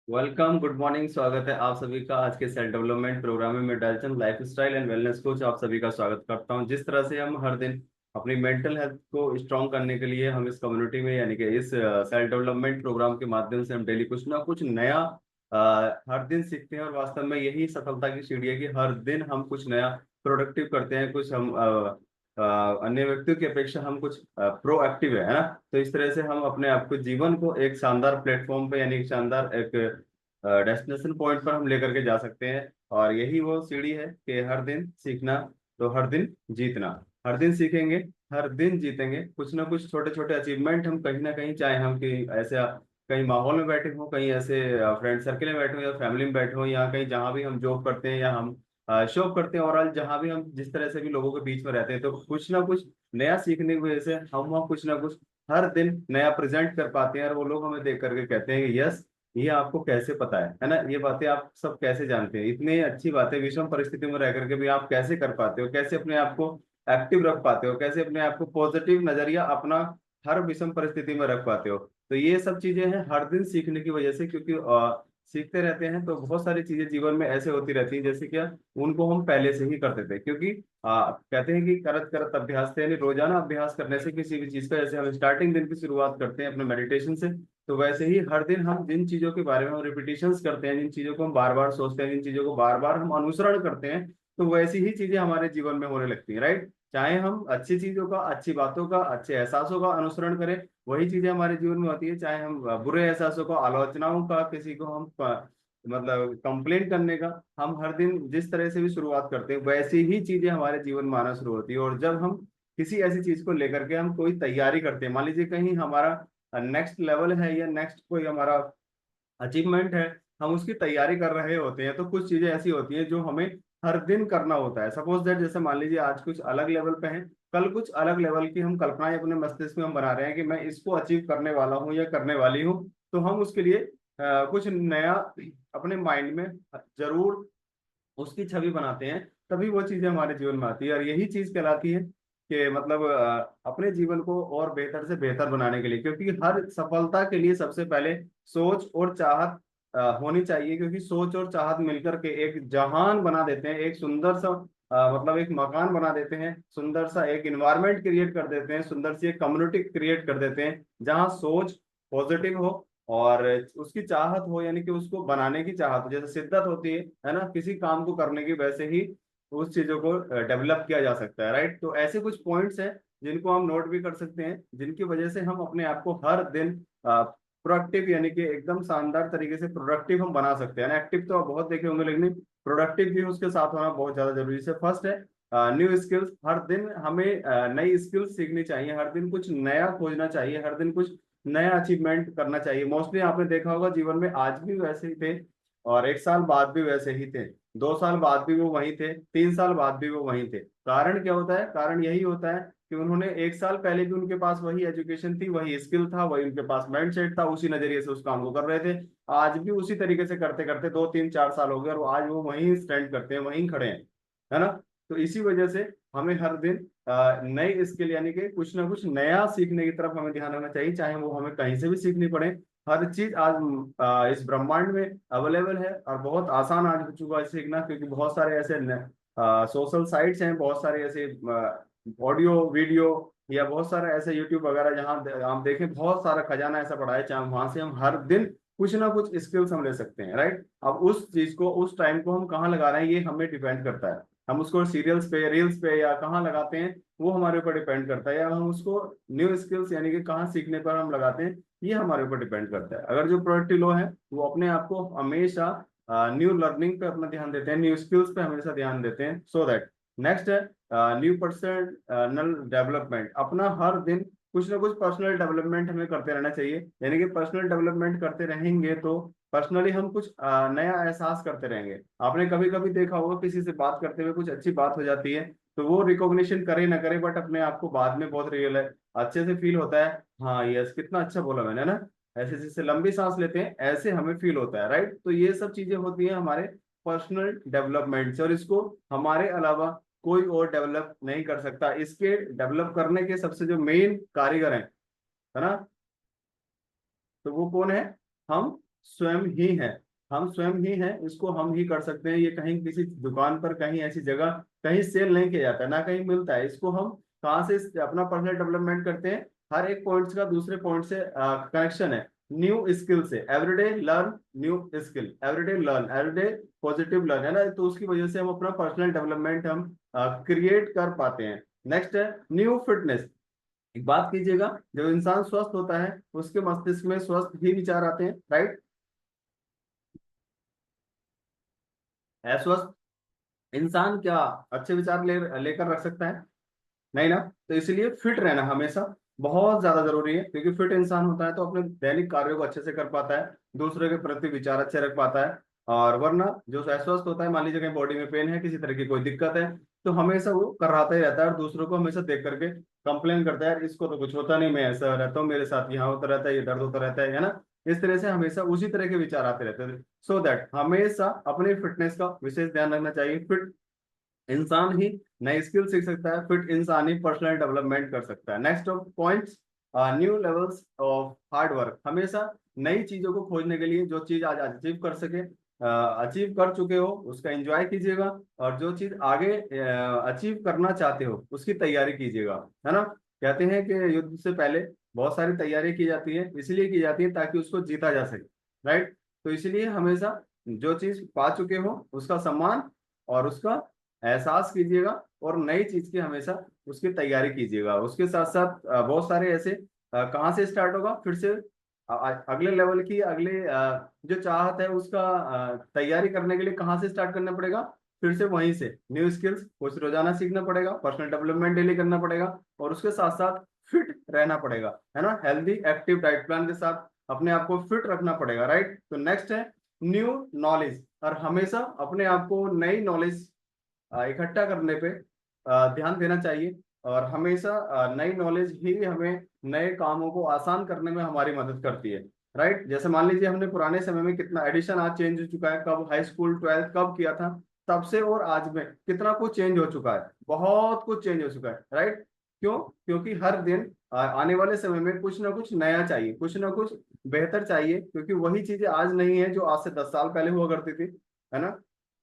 Welcome, good morning. स्वागत है आप सभी का आज के सेल्फ डेवलपमेंट प्रोग्राम में। मैं Dalchand life style and wellness coach आप सभी का स्वागत करता हूं। जिस तरह से हम हर दिन अपनी मेंटल हेल्थ को स्ट्रांग करने के लिए हम इस कम्युनिटी में यानी कि इस सेल्फ डेवलपमेंट प्रोग्राम के माध्यम से हम डेली कुछ ना कुछ नया हर दिन सीखते हैं। और वास्तव में यही सफलता की सीढ़ी है कि हर दिन हम कुछ नया प्रोडक्टिव करते हैं। कुछ हम अन्य व्यक्तियों की अपेक्षा हम कुछ प्रोएक्टिव है ना। तो इस तरह से हम अपने आप को जीवन को एक शानदार प्लेटफॉर्म पे यानी एक शानदार एक डेस्टिनेशन पॉइंट पर हम लेकर के जा सकते हैं। और यही वो सीढ़ी है कि हर दिन सीखना तो हर दिन जीतना। हर दिन सीखेंगे, हर दिन जीतेंगे। कुछ ना कुछ छोटे छोटे अचीवमेंट हम कहीं ना कहीं, चाहे हम कहीं ऐसे कहीं माहौल में बैठे हों, कहीं ऐसे फ्रेंड सर्कल में बैठे हों या फैमिली में बैठे हों, या कहीं जहाँ भी हम जॉब करते हैं या हम शॉप करते हैं, और जहाँ भी हम जिस तरह से भी लोगों के बीच में रहते हैं, तो कुछ ना कुछ नया सीखने की वजह से हम वहाँ कुछ ना कुछ हर दिन नया प्रेजेंट कर पाते हैं। और वो लोग हमें देख करके कहते हैं कि यस, ये आपको कैसे पता है ना, ये बातें आप सब कैसे जानते हैं, इतनी अच्छी बातें विषम परिस्थितियों में रह करके भी आप कैसे कर पाते हो, कैसे अपने आप को एक्टिव रख पाते हो, कैसे अपने आप को पॉजिटिव नजरिया अपना हर विषम परिस्थिति में रख पाते हो। तो ये सब चीजें हैं हर दिन सीखने की वजह से, क्योंकि सीखते रहते हैं तो बहुत सारी चीजें जीवन में ऐसे होती रहती हैं जैसे क्या उनको हम पहले से ही करते थे। क्योंकि कहते हैं कि करत करत अभ्यास थे, यानी रोजाना अभ्यास करने से किसी भी चीज का, जैसे हम स्टार्टिंग दिन की शुरुआत करते हैं अपने मेडिटेशन से, तो वैसे ही हर दिन हम जिन चीजों के बारे में हम रिपीटिशंस करते हैं, जिन चीजों को हम बार बार सोचते हैं, जिन चीजों को बार बार हम अनुसरण करते हैं, तो वैसी ही चीजें हमारे जीवन में होने लगती हैं, राइट। चाहे हम अच्छी चीजों का, अच्छी बातों का, अच्छे एहसासों का अनुसरण करें, वही चीजें हमारे जीवन में होती है। चाहे हम बुरे एहसासों का, आलोचनाओं का, किसी को हम मतलब कंप्लेन करने का, हम हर दिन जिस तरह से भी शुरुआत करते हैं वैसी ही चीजें हमारे जीवन में आना शुरू होती है। और जब हम किसी ऐसी चीज को लेकर के हम कोई तैयारी करते हैं, मान लीजिए कहीं हमारा नेक्स्ट लेवल है या नेक्स्ट कोई हमारा अचीवमेंट है, हम उसकी तैयारी कर रहे होते हैं, तो कुछ चीजें ऐसी होती हैं जो हमें हर दिन करना होता है। सपोज दैट, जैसे मान लीजिए आज कुछ अलग लेवल पे हैं, कल कुछ अलग लेवल की हम कल्पनाएं अपने मस्तिष्क में हम बना रहे हैं कि मैं इसको अचीव करने वाला हूँ या करने वाली हूँ। तो हम उसके लिए कुछ नया अपने माइंड में जरूर उसकी छवि बनाते हैं, तभी वो चीजें हमारे जीवन में आती है। और यही चीज कहलाती है कि मतलब अपने जीवन को और बेहतर से बेहतर बनाने के लिए, क्योंकि हर सफलता के लिए सबसे पहले सोच और चाहत होनी चाहिए। क्योंकि सोच और चाहत मिलकर के एक जहान बना देते हैं, एक सुंदर सा मतलब एक मकान बना देते हैं, सुंदर सा एक इन्वायरमेंट क्रिएट कर देते हैं, सुंदर सी एक कम्युनिटी क्रिएट कर देते हैं, जहाँ सोच पॉजिटिव हो और उसकी चाहत हो, यानी कि उसको बनाने की चाहत हो, जैसे शिद्दत होती है ना, किसी काम को करने की, वैसे ही उस चीजों को डेवलप किया जा सकता है, राइट। तो ऐसे कुछ पॉइंट्स हैं जिनको हम नोट भी कर सकते हैं, जिनकी वजह से हम अपने आप को हर दिन प्रोडक्टिव यानी कि एकदम शानदार तरीके से प्रोडक्टिव हम बना सकते हैं ना। एक्टिव तो आप बहुत देखे होंगे, लेकिन प्रोडक्टिव भी उसके साथ होना बहुत ज्यादा जरूरी है। फर्स्ट है न्यू स्किल्स। हर दिन हमें नई स्किल्स सीखनी चाहिए, हर दिन कुछ नया खोजना चाहिए, हर दिन कुछ नया अचीवमेंट करना चाहिए। मोस्टली आपने देखा होगा जीवन में आज भी वैसे ही थे, और एक साल बाद भी वैसे ही थे, 2 साल बाद भी वो वहीं थे, 3 साल बाद भी वो वहीं थे। कारण क्या होता है? कारण यही होता है कि उन्होंने एक साल पहले भी उनके पास वही एजुकेशन थी, वही स्किल था, वही उनके पास माइंड सेट था, उसी नजरिए से उस काम को कर रहे थे। आज भी उसी तरीके से करते करते 2 3 4 साल हो गए, और आज वो वहीं स्टैंड करते हैं, वहीं खड़े हैं, है ना। तो इसी वजह से हमें हर दिन नई स्किल यानी कि कुछ ना कुछ नया सीखने की तरफ हमें ध्यान रखना चाहिए, चाहे वो हमें कहीं से भी सीखनी पड़े। हर चीज आज इस ब्रह्मांड में अवेलेबल है, और बहुत आसान आज हो चुका है सीखना, क्योंकि बहुत सारे ऐसे सोशल साइट्स हैं, बहुत सारे ऐसे ऑडियो वीडियो या बहुत सारे ऐसे यूट्यूब वगैरह, जहाँ हम देखें बहुत सारा खजाना ऐसा पड़ा है, चाहे वहां से हम हर दिन कुछ ना कुछ स्किल्स हम ले सकते हैं, राइट। अब उस चीज को, उस टाइम को हम कहाँ लगा रहे हैं, ये हमें डिपेंड करता है। हम उसको सीरियल्स पे, रील्स पे या कहाँ लगाते हैं, वो हमारे ऊपर डिपेंड करता है। या हम उसको न्यू स्किल्स यानी कि कहाँ सीखने पर हम लगाते हैं, ये हमारे ऊपर डिपेंड करता है। अगर जो प्रोडक्टिव लोग हैं वो अपने आप को हमेशा न्यू लर्निंग पे अपना ध्यान देते हैं, न्यू स्किल्स पे हमेशा ध्यान देते हैं, सो दैट नेक्स्ट है न्यू पर्सनल डेवलपमेंट। अपना हर दिन कुछ ना कुछ पर्सनल डेवलपमेंट हमें करते रहना चाहिए। यानी कि पर्सनल डेवलपमेंट करते रहेंगे तो पर्सनली हम कुछ नया एहसास करते रहेंगे। आपने कभी कभी देखा होगा किसी से बात करते हुए कुछ अच्छी बात हो जाती है, तो वो रिकॉग्निशन करे ना करे, बट अपने आप को बाद में बहुत रियल है अच्छे से फील होता है, हाँ यस कितना अच्छा बोला मैंने ना। ऐसे जैसे लंबी सांस लेते हैं ऐसे हमें फील होता है, राइट। तो ये सब चीजें होती हैं हमारे पर्सनल डेवलपमेंट से, और इसको हमारे अलावा कोई और डेवलप नहीं कर सकता। इसके डेवलप करने के सबसे जो मेन कारीगर हैं, है ना, तो वो कौन है? हम स्वयं ही है, हम स्वयं ही हैं, इसको हम ही कर सकते हैं। ये कहीं किसी दुकान पर, कहीं ऐसी जगह कहीं सेल नहीं किया जाता है, ना कहीं मिलता है। इसको हम कहाँ से अपना पर्सनल डेवलपमेंट करते हैं? हर एक पॉइंट्स का दूसरे पॉइंट से कनेक्शन है। न्यू स्किल से, everyday learn new skill, everyday learn, everyday positive learn, है ना। तो उसकी वजह से हम अपना पर्सनल डेवलपमेंट हम क्रिएट कर पाते हैं। नेक्स्ट है न्यू फिटनेस। एक बात कीजिएगा, जब इंसान स्वस्थ होता है उसके मस्तिष्क में स्वस्थ ही विचार आते हैं, राइट। अस्वस्थ इंसान क्या अच्छे विचार लेकर रख सकता है? नहीं ना। तो इसलिए फिट रहना हमेशा बहुत ज्यादा जरूरी है, क्योंकि फिट इंसान होता है तो अपने दैनिक कार्यों को अच्छे से कर पाता है, दूसरे के प्रति विचार अच्छे रख पाता है। और वरना जो अस्वस्थ होता है, मान लीजिए कहीं बॉडी में पेन है, किसी तरह की कोई दिक्कत है, तो हमेशा वो कराता ही रहता है और दूसरों को हमेशा देख करके कंप्लेन करता है, यार इसको तो कुछ होता नहीं, मैं ऐसा रहता हूँ, मेरे साथ यहाँ होता रहता है, ये दर्द होता रहता है ना। इस तरह से हमेशा उसी तरह के विचार आते रहते हैं। सो दैट हमेशा अपनी फिटनेस का विशेष ध्यान रखना चाहिए। फिट इंसान ही नई स्किल सीख सकता है, फिट इंसान ही पर्सनल डेवलपमेंट कर सकता है। Next of points, new levels of hard work. हमेशा नई चीजों को खोजने के लिए, जो चीज आज अचीव कर सके, अचीव कर चुके हो उसका एंजॉय कीजिएगा, और जो चीज आगे अचीव करना चाहते हो उसकी तैयारी कीजिएगा, है ना। कहते हैं कि युद्ध से पहले बहुत सारी तैयारी की जाती है, इसलिए की जाती है ताकि उसको जीता जा सके, राइट। तो इसलिए हमेशा जो चीज पा चुके हो उसका सम्मान और उसका एहसास कीजिएगा, और नई चीज की हमेशा उसकी तैयारी कीजिएगा। उसके साथ साथ बहुत सारे ऐसे कहाँ से स्टार्ट होगा फिर से अगले लेवल की, अगले जो चाहत है उसका तैयारी करने के लिए कहाँ से स्टार्ट करना पड़ेगा? फिर से वहीं से न्यू स्किल्स कुछ रोजाना सीखना पड़ेगा, पर्सनल डेवलपमेंट डेली करना पड़ेगा, और उसके साथ साथ फिट रहना पड़ेगा, है ना। हेल्दी एक्टिव डाइट प्लान के साथ अपने आप को फिट रखना पड़ेगा, राइट। तो नेक्स्ट है न्यू नॉलेज, और हमेशा अपने आप को नई नॉलेज इकट्ठा करने पे ध्यान देना चाहिए। और हमेशा नई नॉलेज ही हमें नए कामों को आसान करने में हमारी मदद करती है, राइट। जैसे मान लीजिए हमने पुराने समय में कितना एडिशन आज चेंज हो चुका है, कब हाई स्कूल ट्वेल्थ कब किया था, तब से और आज में कितना कुछ चेंज हो चुका है, बहुत कुछ चेंज हो चुका है, राइट। क्यों? क्योंकि हर दिन आने वाले समय में कुछ ना कुछ नया चाहिए, कुछ ना कुछ बेहतर चाहिए, क्योंकि वही चीजें आज नहीं है जो आज से 10 साल पहले हुआ करती थी, है ना।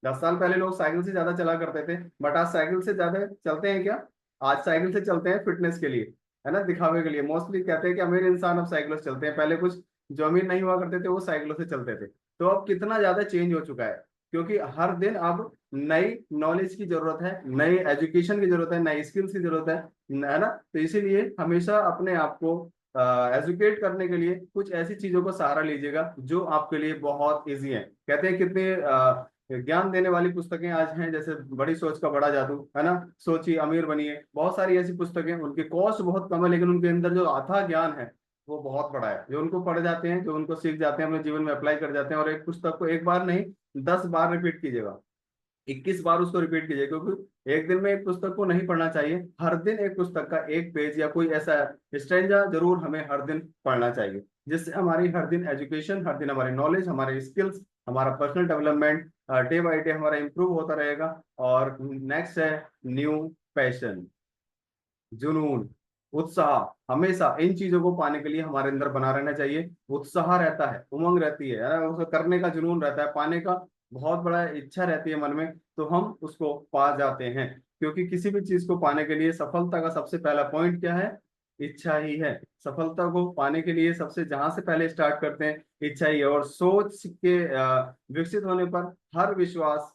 10 साल पहले लोग साइकिल से ज्यादा चला करते थे, बट आज साइकिल से ज्यादा चलते हैं क्या? आज साइकिल से चलते हैं फिटनेस के लिए, है ना, दिखावे के लिए। मोस्टली कहते हैं कि अमीर इंसान अब साइकिलों से चलते हैं, पहले कुछ जो अमीर नहीं हुआ करते थे वो साइकिलों से चलते थे। तो अब कितना ज्यादा चेंज हो चुका है, क्योंकि हर दिन अब नई नॉलेज की जरूरत है, नई एजुकेशन की जरूरत है, नई स्किल्स की जरूरत है ना। तो इसीलिए हमेशा अपने आप को एजुकेट करने के लिए कुछ ऐसी चीजों को सहारा लीजिएगा जो आपके लिए बहुत इजी है। कहते हैं कितने ज्ञान देने वाली पुस्तकें आज हैं, जैसे बड़ी सोच का बड़ा जादू, है ना, सोचिए अमीर बनिए, बहुत सारी ऐसी पुस्तकें, उनकी कॉस्ट बहुत कम है, लेकिन उनके अंदर जो अथाह ज्ञान है वो बहुत बड़ा है, जो उनको पढ़ जाते हैं, जो उनको सीख जाते हैं, अपने जीवन में अप्लाई कर जाते हैं। और एक पुस्तक को एक बार नहीं 10 बार रिपीट कीजिएगा, 21 बार उसको रिपीट कीजिए, क्योंकि एक दिन में एक पुस्तक को नहीं पढ़ना चाहिए, हर दिन एक पुस्तक का एक पेज या कोई ऐसा स्ट्रेंजा जरूर हमें हर दिन पढ़ना चाहिए, जिससे हमारी हर दिन एजुकेशन, हर दिन हमारी नॉलेज, हमारे स्किल्स, हमारा personal development day by day हमारा इंप्रूव होता रहेगा। और नेक्स्ट है न्यू पैशन, जुनून, उत्साह। हमेशा इन चीजों को पाने के लिए हमारे अंदर बना रहना चाहिए। उत्साह रहता है, उमंग रहती है ना, उसको करने का जुनून रहता है, पाने का बहुत बड़ा इच्छा रहती है मन में, तो हम उसको पा जाते हैं। क्योंकि किसी भी चीज को पाने के लिए सफलता का सबसे पहला पॉइंट क्या है? इच्छा ही है। सफलता को पाने के लिए सबसे जहां से पहले स्टार्ट करते हैं इच्छा ही है। और सोच के विकसित होने पर हर विश्वास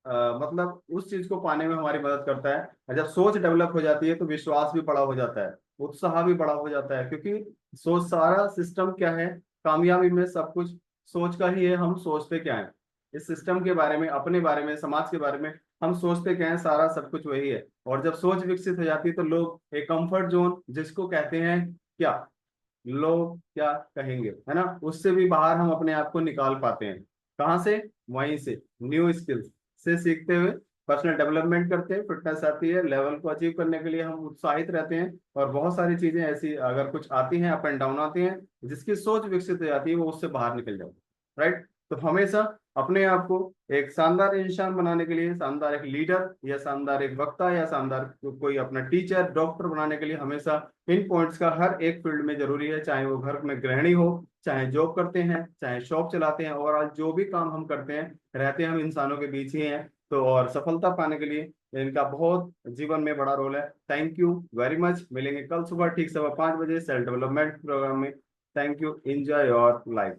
मतलब उस चीज को पाने में हमारी मदद करता है। और जब सोच डेवलप हो जाती है तो विश्वास भी बड़ा हो जाता है, उत्साह भी बड़ा हो जाता है, क्योंकि सोच सारा सिस्टम क्या है, कामयाबी में सब कुछ सोच का ही है। हम सोचते क्या है इस सिस्टम के बारे में, अपने बारे में, समाज के बारे में, हम सोचते क्या है, सारा सब कुछ वही है। और जब सोच विकसित हो जाती है तो लोग एक कंफर्ट जोन जिसको कहते हैं क्या, लोग क्या कहेंगे, है ना, उससे भी बाहर हम अपने आप को निकाल पाते हैं। कहाँ से? वहीं से न्यू स्किल्स से सीखते हुए पर्सनल डेवलपमेंट करते हैं, फिटनेस आती है, लेवल को अचीव करने के लिए हम उत्साहित रहते हैं। और बहुत सारी चीजें ऐसी अगर कुछ आती हैं, अप एंड डाउन आती हैं, जिसकी सोच विकसित हो जाती है वो उससे बाहर निकल जाती है, राइट। तो हमेशा अपने आप को एक शानदार इंसान बनाने के लिए, शानदार एक लीडर या शानदार एक वक्ता या शानदार कोई अपना टीचर, डॉक्टर बनाने के लिए हमेशा इन पॉइंट्स का हर एक फील्ड में जरूरी है, चाहे वो घर में गृहिणी हो, चाहे जॉब करते हैं, चाहे शॉप चलाते हैं, और आज जो भी काम हम करते हैं, रहते हैं हम इंसानों के बीच ही हैं। तो और सफलता पाने के लिए इनका बहुत जीवन में बड़ा रोल है। Thank you very much. मिलेंगे कल सुबह ठीक 5:15 बजे सेल्फ डेवलपमेंट प्रोग्राम में। Thank you. Enjoy your life.